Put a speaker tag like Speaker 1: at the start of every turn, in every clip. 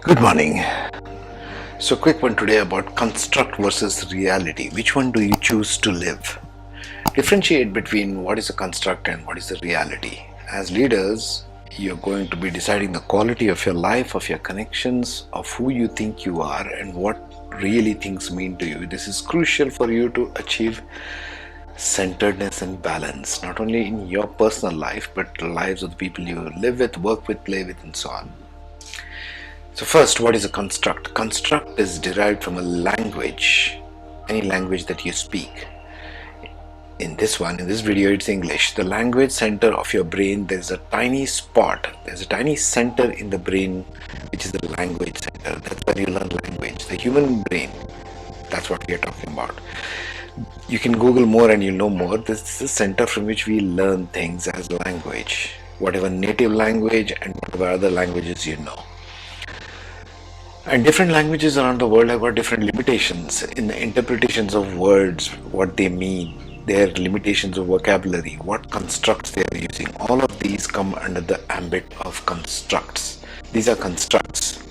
Speaker 1: Good morning. So, quick one today about construct versus reality. Which one do you choose to live? Differentiate between what is a construct and what is a reality. As leaders, you're going to be deciding the quality of your life, of your connections, of who you think you are, and what really things mean to you. This is crucial for you to achieve centeredness and balance, not only in your personal life, but the lives of the people you live with, work with, play with, and so on. So first, what is a construct? Construct is derived from a language, any language that you speak. In this video, it's English. The language center of your brain, there's a tiny spot, there's a tiny center in the brain, which is the language center. That's where you learn language. The human brain, that's what we are talking about. You can Google more and you'll know more. This is the center from which we learn things as language, whatever native language and whatever other languages you know. And different languages around the world have got different limitations in the interpretations of words, what they mean, their limitations of vocabulary, what constructs they are using. All of these come under the ambit of constructs. These are constructs.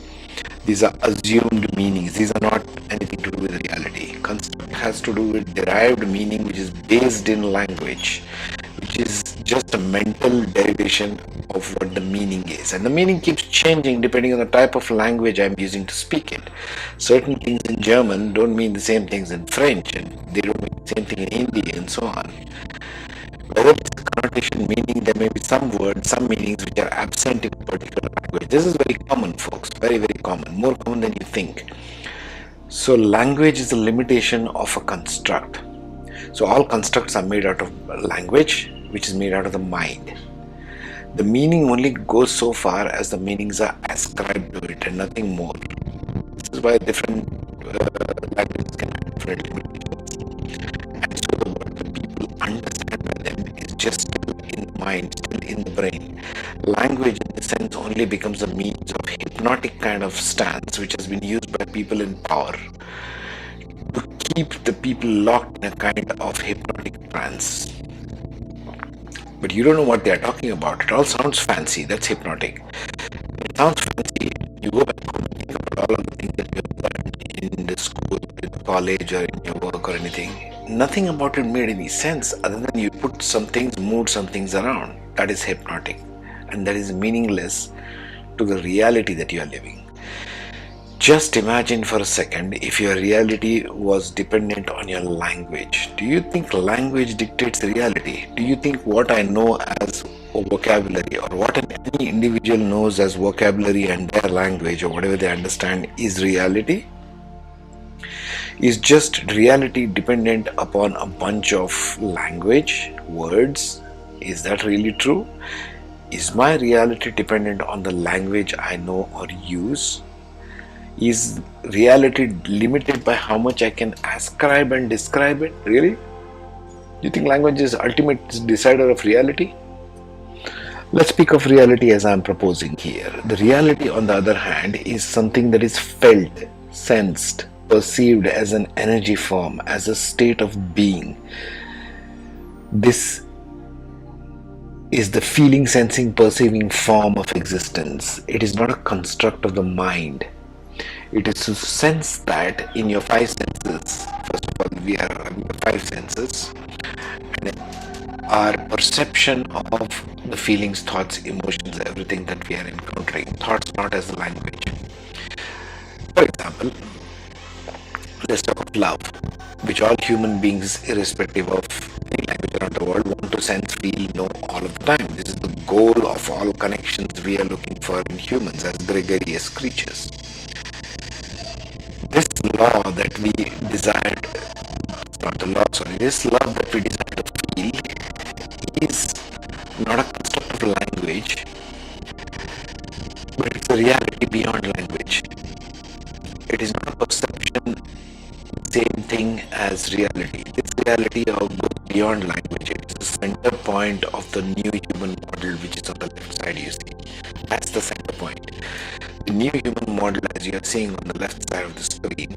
Speaker 1: These are assumed meanings. These are not anything to do with reality. Construct has to do with derived meaning which is based in language, which is just a mental derivation of what the meaning is. And the meaning keeps changing depending on the type of language I'm using to speak it. Certain things in German don't mean the same things in French, and they don't mean the same thing in Hindi, and so on. Whether it's a connotation meaning, there may be some words, some meanings which are absent in a particular language. This is very common, folks, very, very common, more common than you think. So language is a limitation of a construct. So all constructs are made out of language, which is made out of the mind. The meaning only goes so far as the meanings are ascribed to it and nothing more. This is why different languages can have different limitations. And so the word that people understand by them is just still in the mind, still in the brain. Language in this sense only becomes a means of hypnotic kind of stance which has been used by people in power to keep the people locked in a kind of hypnotic trance. But you don't know what they are talking about. It all sounds fancy. That's hypnotic. It sounds fancy. You go back home and think about all of the things that you have learned in the school, in the college, or in your work or anything. Nothing about it made any sense other than you put some things, moved some things around. That is hypnotic. And that is meaningless to the reality that you are living. Just imagine for a second if your reality was dependent on your language. Do you think language dictates reality? Do you think what I know as vocabulary or what any individual knows as vocabulary and their language or whatever they understand is reality? Is just reality dependent upon a bunch of language, words? Is that really true? Is my reality dependent on the language I know or use? Is reality limited by how much I can ascribe and describe it? Really? Do you think language is ultimate decider of reality? Let's speak of reality as I'm proposing here. The reality, on the other hand, is something that is felt, sensed, perceived as an energy form, as a state of being. This is the feeling, sensing, perceiving form of existence. It is not a construct of the mind. It is to sense that in your five senses. First of all, we are having the five senses, and our perception of the feelings, thoughts, emotions, everything that we are encountering. Thoughts not as a language. For example, let's talk of love, which all human beings, irrespective of any language around the world, want to sense, feel, know all of the time. This is the goal of all connections we are looking for in humans as gregarious creatures. This law that we desired, not the law, sorry, this love that we desire to feel is not a construct of language, but it's a reality beyond language. It is not a perception, same thing as reality. This reality goes beyond language. It is the center point of the new human model, which is on the left side, you see. That's the center point. The new human model, as you are seeing on the left side of the screen,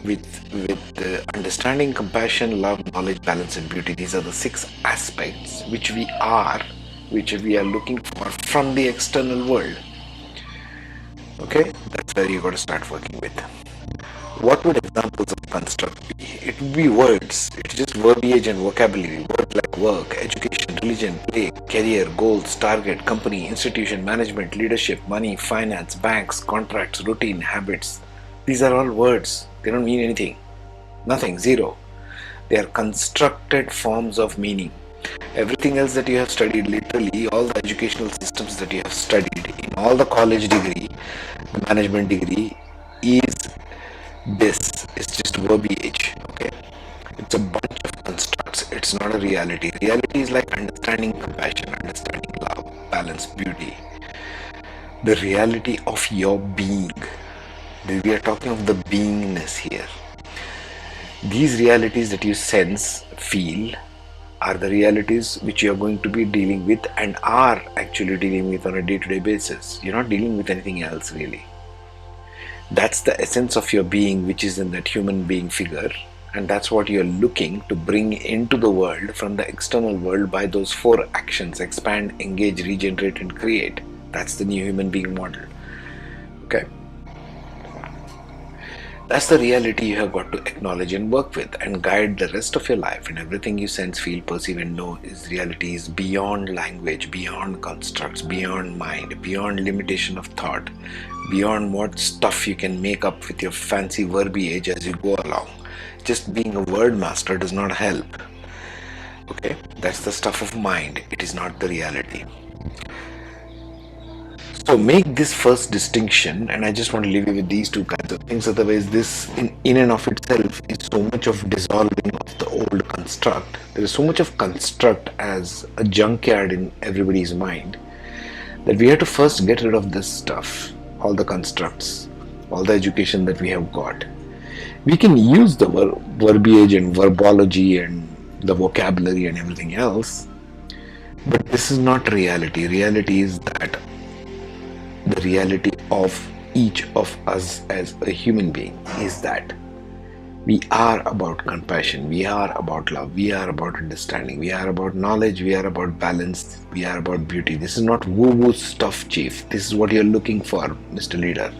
Speaker 1: with understanding, compassion, love, knowledge, balance, and beauty. These are the 6 aspects which we are looking for from the external world. Okay, that's where you got to start working with. What would examples of construct be? It would be words. It's just verbiage and vocabulary. Words like work, education, religion, play, career, goals, target, company, institution, management, leadership, money, finance, banks, contracts, routine, habits. These are all words. They don't mean anything. Nothing. Zero. They are constructed forms of meaning. Everything else that you have studied, literally all the educational systems that you have studied in all the college degree, the management degree, is this. It's just verbiage. Okay, it's a bunch of constructs. It's not a reality. Reality is like understanding compassion, understanding love, balance, beauty. The reality of your being. We are talking of the beingness here. These realities that you sense, feel, are the realities which you are going to be dealing with and are actually dealing with on a day-to-day basis. You're not dealing with anything else really. That's the essence of your being, which is in that human being figure, and that's what you're looking to bring into the world from the external world by those 4 actions: expand, engage, regenerate, and create. That's the new human being model. Okay, that's the reality you have got to acknowledge and work with and guide the rest of your life. And everything you sense, feel, perceive, and know is reality, is beyond language, beyond constructs, beyond mind, beyond limitation of thought, beyond what stuff you can make up with your fancy verbiage as you go along. Just being a word master does not help. Okay, that's the stuff of mind. It is not the reality. So make this first distinction, and I just want to leave you with these 2 kinds of things. Otherwise, this in and of itself is so much of dissolving of the old construct. There is so much of construct as a junkyard in everybody's mind that we have to first get rid of this stuff, all the constructs, all the education that we have got. We can use the verbiage and verbology and the vocabulary and everything else, but this is not reality. Reality is that the reality of each of us as a human being is that we are about compassion, we are about love, we are about understanding, we are about knowledge, we are about balance, we are about beauty. This is not woo-woo stuff, Chief. This is what you're looking for, Mr. Leader.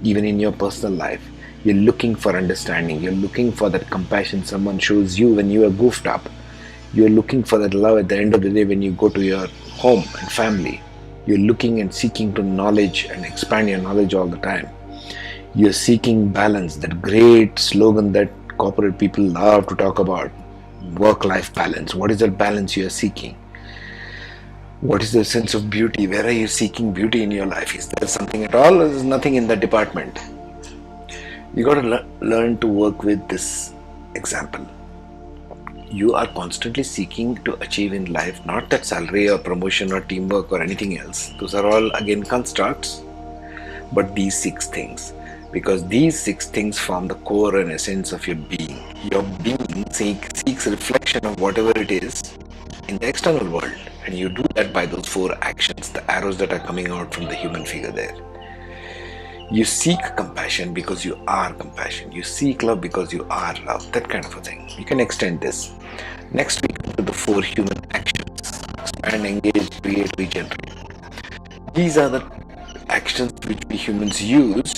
Speaker 1: Even in your personal life, you're looking for understanding, you're looking for that compassion someone shows you when you are goofed up. You're looking for that love at the end of the day when you go to your home and family. You're looking and seeking to knowledge and expand your knowledge all the time. You're seeking balance, that great slogan that corporate people love to talk about, work-life balance. What is that balance you are seeking? What is the sense of beauty? Where are you seeking beauty in your life? Is there something at all, or is nothing in that department? You got to learn to work with this example. You are constantly seeking to achieve in life, not that salary or promotion or teamwork or anything else. Those are all again constructs, but these 6 things. Because these 6 things form the core and essence of your being. Your being seeks reflection of whatever it is in the external world. And you do that by those 4 actions, the arrows that are coming out from the human figure there. You seek compassion because you are compassion. You seek love because you are love. That kind of a thing. You can extend this. Next we come to the 4 human actions. Expand, engage, create, regenerate. These are the actions which we humans use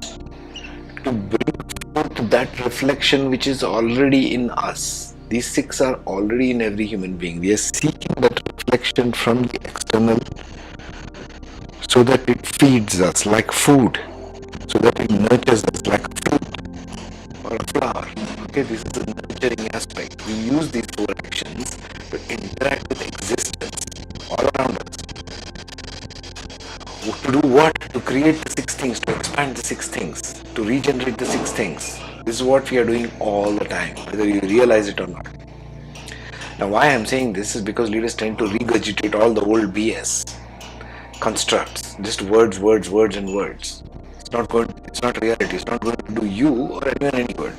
Speaker 1: to bring forth that reflection which is already in us. These 6 are already in every human being. We are seeking that reflection from the external so that it feeds us like food. So that it nurtures us like a fruit or a flower. Okay, this is a nurturing aspect. We use these 4 actions to interact with existence all around us. To do what? To create the 6 things, to expand the 6 things, to regenerate the 6 things. This is what we are doing all the time, whether you realize it or not. Now, why I am saying this is because leaders tend to regurgitate all the old BS constructs, just words, words, words, and words. It's not reality. It's not going to do you or anyone any good.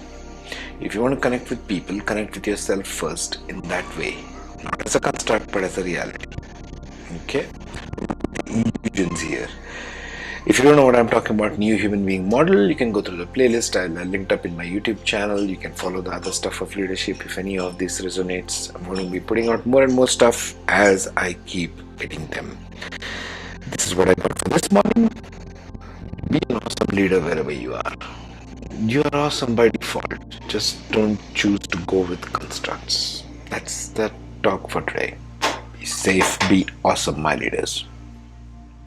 Speaker 1: If you want to connect with people, connect with yourself first in that way. Not as a construct, but as a reality. Okay? The illusions here. If you don't know what I'm talking about, new human being model, you can go through the playlist. I'll linked up in my YouTube channel. You can follow the other stuff of leadership if any of this resonates. I'm going to be putting out more and more stuff as I keep getting them. This is what I got for this morning. Be an awesome leader wherever you are. You are awesome by default. Just don't choose to go with constructs. That's the talk for today. Be safe, be awesome, my leaders.